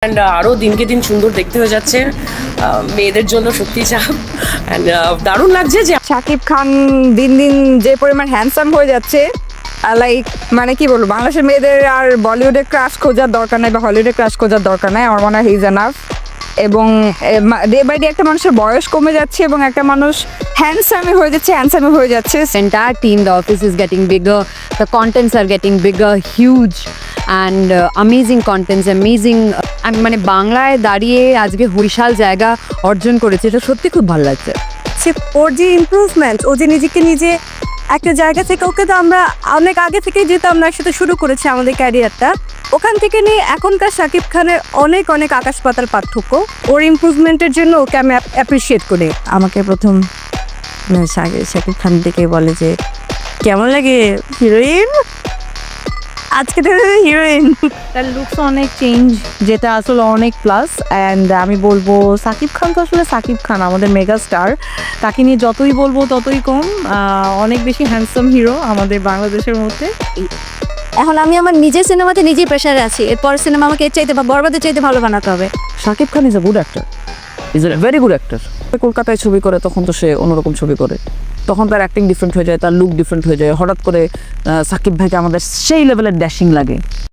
And আরও দিনকে দিন সুন্দর দেখতে হয়ে যাচ্ছে মেয়েদের জন্য সত্যি চাপ অ্যান্ড দারুণ লাগছে যে শাকিব খান দিন দিন যে পরিমাণ হ্যান্ডসাম হয়ে যাচ্ছে লাইক মানে কি বলবো বাংলাদেশের মেয়েদের আর বলিউডে ক্রাশ খোঁজার দরকার নাই বা হলিউডে ক্রাশ খোঁজার দরকার নাই আমার মনে হয় হিজ এনাফ এবং ডে বাই ডে একটা মানুষের বয়স কমে যাচ্ছে এবং একটা মানুষ হ্যান্ডসামই হয়ে যাচ্ছে Entire team, the office is getting bigger, the contents are getting bigger, huge, and amazing contents, amazing. আমি মানে বাংলায় দাঁড়িয়ে আজকে বিশাল জায়গা অর্জন করেছে, এটা সত্যি খুব ভালো লাগছে। ওর যে ইমপ্রুভমেন্ট, ও যে নিজেকে নিজে একটা জায়গা থেকে, ওকে তো আমরা অনেক আগে থেকে যেহেতু আমরা একসাথে শুরু করেছি আমাদের ক্যারিয়ারটা, ওখান থেকে নিয়ে এখনকার শাকিব খানের অনেক অনেক আকাশ পাতাল পার্থক্য। ওর ইমপ্রুভমেন্টের জন্য ওকে আমি অ্যাপ্রিসিয়েট করি। আমাকে প্রথম শাকিব খান থেকে বলে যে কেমন লাগে হিরোইন, আজকে তো হিরোইন। তার লুকস অনেক চেঞ্জ, যেটা আসলে অনেক প্লাস। অ্যান্ড আমি বলবো শাকিব খান তো আসলে শাকিব খান, আমাদের মেগা স্টার। তাকে নিয়ে যতই বলবো ততই কম। অনেক বেশি হ্যান্ডসাম হিরো আমাদের বাংলাদেশের মধ্যে। এখন আমি আমার নিজের সিনেমাতে নিজেই প্রেশারে আছি, এরপর সিনেমা আমাকে এর চাইতে বা বরবাদের চাইতে ভালো বানাতে হবে। Shakib Khan is a good actor, is a very good actor. কলকাতায় ছবি করে তখন তো সে অন্যরকম ছবি করে, তখন তার অ্যাক্টিং ডিফারেন্ট হয়ে যায়, তার লুক ডিফারেন্ট হয়ে যায়। হঠাৎ করে সাকিব ভাইকে আমাদের সেই লেভেলের ড্যাশিং লাগে।